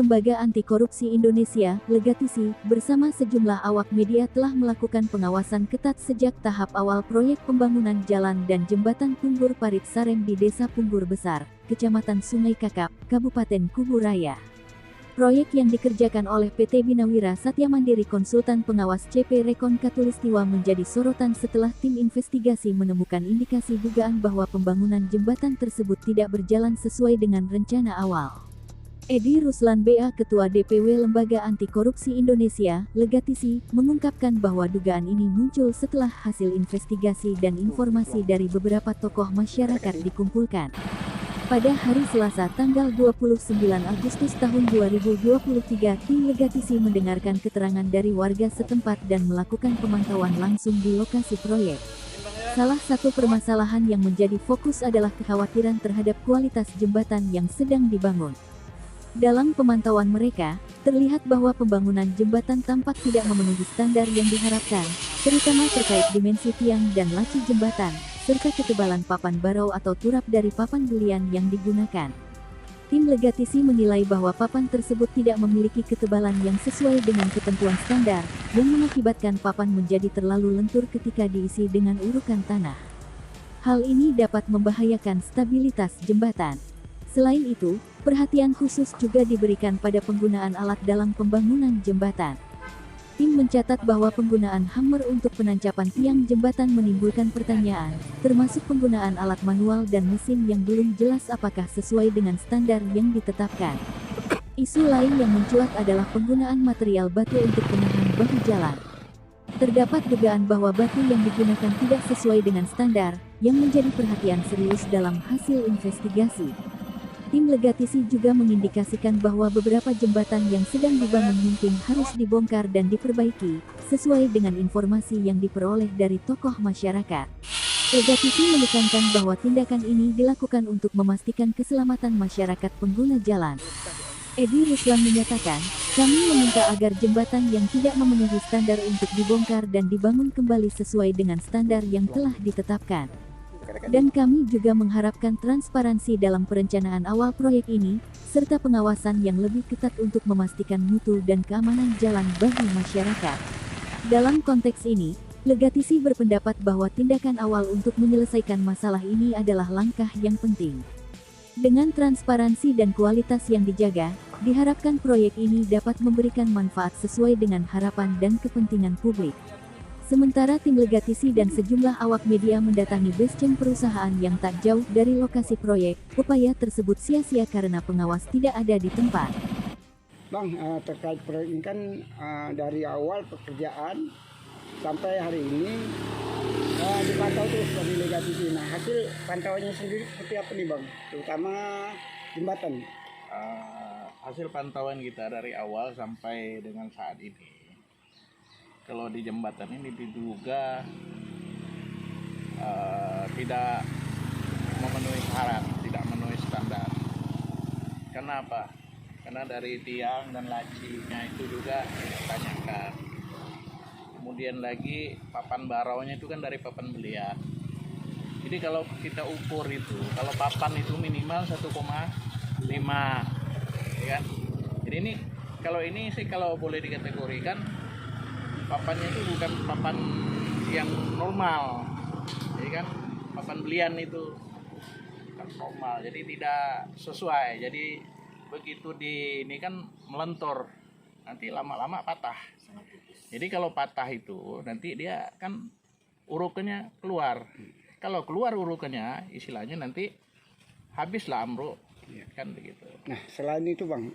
Lembaga Anti Korupsi Indonesia, Legatisi, bersama sejumlah awak media telah melakukan pengawasan ketat sejak tahap awal proyek pembangunan jalan dan jembatan Punggur Parit Sarem di Desa Punggur Besar, Kecamatan Sungai Kakap, Kabupaten Kuburaya. Proyek yang dikerjakan oleh PT Binawira Satya Mandiri Konsultan Pengawas CP Rekon Katulistiwa menjadi sorotan setelah tim investigasi menemukan indikasi dugaan bahwa pembangunan jembatan tersebut tidak berjalan sesuai dengan rencana awal. Edi Ruslan BA, Ketua DPW Lembaga Anti Korupsi Indonesia, Legatisi, mengungkapkan bahwa dugaan ini muncul setelah hasil investigasi dan informasi dari beberapa tokoh masyarakat dikumpulkan. Pada hari Selasa tanggal 29 Agustus tahun 2023, tim Legatisi mendengarkan keterangan dari warga setempat dan melakukan pemantauan langsung di lokasi proyek. Salah satu permasalahan yang menjadi fokus adalah kekhawatiran terhadap kualitas jembatan yang sedang dibangun. Dalam pemantauan mereka, terlihat bahwa pembangunan jembatan tampak tidak memenuhi standar yang diharapkan, terutama terkait dimensi tiang dan laci jembatan, serta ketebalan papan barau atau turap dari papan belian yang digunakan. Tim Legatisi menilai bahwa papan tersebut tidak memiliki ketebalan yang sesuai dengan ketentuan standar, yang mengakibatkan papan menjadi terlalu lentur ketika diisi dengan urukan tanah. Hal ini dapat membahayakan stabilitas jembatan. Selain itu, perhatian khusus juga diberikan pada penggunaan alat dalam pembangunan jembatan. Tim mencatat bahwa penggunaan hammer untuk penancapan tiang jembatan menimbulkan pertanyaan, termasuk penggunaan alat manual dan mesin yang belum jelas apakah sesuai dengan standar yang ditetapkan. Isu lain yang mencuat adalah penggunaan material batu untuk penahan bahu jalan. Terdapat dugaan bahwa batu yang digunakan tidak sesuai dengan standar, yang menjadi perhatian serius dalam hasil investigasi. Tim Legatisi juga mengindikasikan bahwa beberapa jembatan yang sedang dibangun mungkin harus dibongkar dan diperbaiki, sesuai dengan informasi yang diperoleh dari tokoh masyarakat. Legatisi menekankan bahwa tindakan ini dilakukan untuk memastikan keselamatan masyarakat pengguna jalan. Edi Ruslan menyatakan, kami meminta agar jembatan yang tidak memenuhi standar untuk dibongkar dan dibangun kembali sesuai dengan standar yang telah ditetapkan. Dan kami juga mengharapkan transparansi dalam perencanaan awal proyek ini, serta pengawasan yang lebih ketat untuk memastikan mutu dan keamanan jalan bagi masyarakat. Dalam konteks ini, Legatisi berpendapat bahwa tindakan awal untuk menyelesaikan masalah ini adalah langkah yang penting. Dengan transparansi dan kualitas yang dijaga, diharapkan proyek ini dapat memberikan manfaat sesuai dengan harapan dan kepentingan publik. Sementara tim Legatisi dan sejumlah awak media mendatangi basecamp perusahaan yang tak jauh dari lokasi proyek, upaya tersebut sia-sia karena pengawas tidak ada di tempat. Bang, terkait proyek ini kan dari awal pekerjaan sampai hari ini dipantau terus dari Legatisi. Nah, hasil pantauannya sendiri seperti apa nih Bang? Terutama jembatan. Hasil pantauan kita dari awal sampai dengan saat ini, kalau di jembatan ini diduga tidak memenuhi syarat, tidak memenuhi standar. Kenapa? Karena dari tiang dan lacinya itu juga ditanyakan. Kemudian lagi papan baraunya itu kan dari papan belian. Jadi kalau kita ukur itu, kalau papan itu minimal 1,5, ya kan? Jadi ini kalau boleh dikategorikan, papannya itu bukan papan yang normal, jadi kan papan belian itu bukan normal, jadi tidak sesuai. Jadi begitu ini kan melentur, nanti lama-lama patah. Jadi kalau patah itu nanti dia kan urukannya keluar. Kalau keluar urukannya, istilahnya nanti habislah ambruk, kan begitu. Nah, selain itu Bang,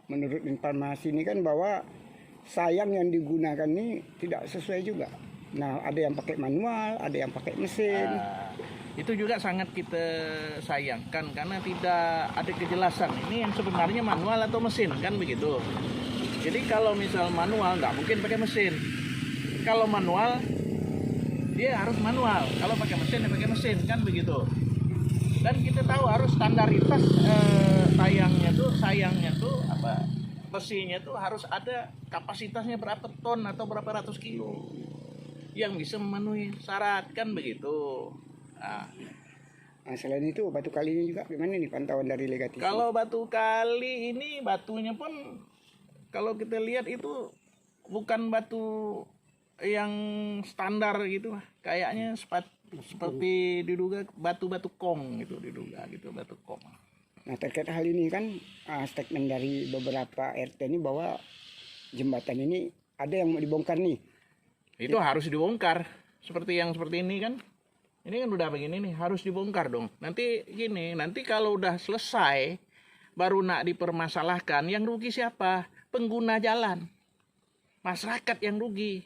menurut informasi ini kan bahwa sayang yang digunakan ini tidak sesuai juga. Nah, ada yang pakai manual, ada yang pakai mesin. Itu juga sangat kita sayangkan karena tidak ada kejelasan ini yang sebenarnya manual atau mesin, kan begitu. Jadi kalau misal manual nggak mungkin pakai mesin. Kalau manual dia harus manual. Kalau pakai mesin ya pakai mesin, kan begitu. Dan kita tahu harus standaritas sayangnya tuh apa? Mesinnya tuh harus ada kapasitasnya berapa ton atau berapa ratus kilo yang bisa memenuhi syarat, kan begitu. Nah, Selain itu batu kalinya juga gimana nih pantauan dari Legatisi? Kalau batu kali ini batunya pun kalau kita lihat itu bukan batu yang standar gitu, kayaknya seperti diduga batu-batu kong gitu, diduga gitu batu kong. Nah terkait hal ini kan statement dari beberapa RT ini bahwa jembatan ini ada yang mau dibongkar nih. Itu harus dibongkar, seperti ini kan. Ini kan udah begini nih, harus dibongkar dong. Nanti gini, nanti kalau udah selesai baru nak dipermasalahkan, yang rugi siapa? Pengguna jalan. Masyarakat yang rugi.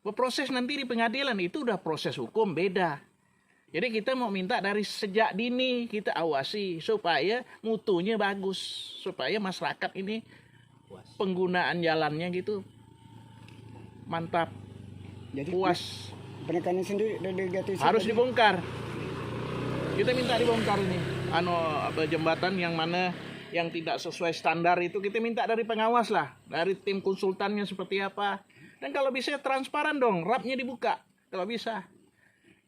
Berproses nanti di pengadilan itu udah proses hukum beda. Jadi kita mau minta dari sejak dini kita awasi supaya mutunya bagus, supaya masyarakat ini penggunaan jalannya gitu mantap, Jadi puas. penekanan sendiri dari Legatisi Harus dibongkar. Kita minta dibongkar ini. Jembatan yang mana yang tidak sesuai standar itu kita minta dari pengawas lah, dari tim konsultannya seperti apa. Dan kalau bisa transparan dong, rapnya dibuka kalau bisa.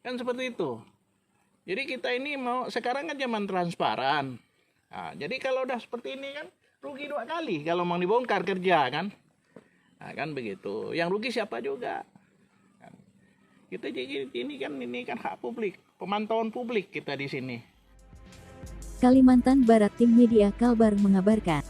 Kan seperti itu. Jadi kita ini mau sekarang kan zaman transparan. Nah, jadi kalau udah seperti ini kan rugi 2 kali kalau mau dibongkar kerja kan. Nah, kan begitu. Yang rugi siapa juga? Kita jadi ini kan hak publik, pemantauan publik kita di sini. Kalimantan Barat, Tim Media Kalbar mengabarkan.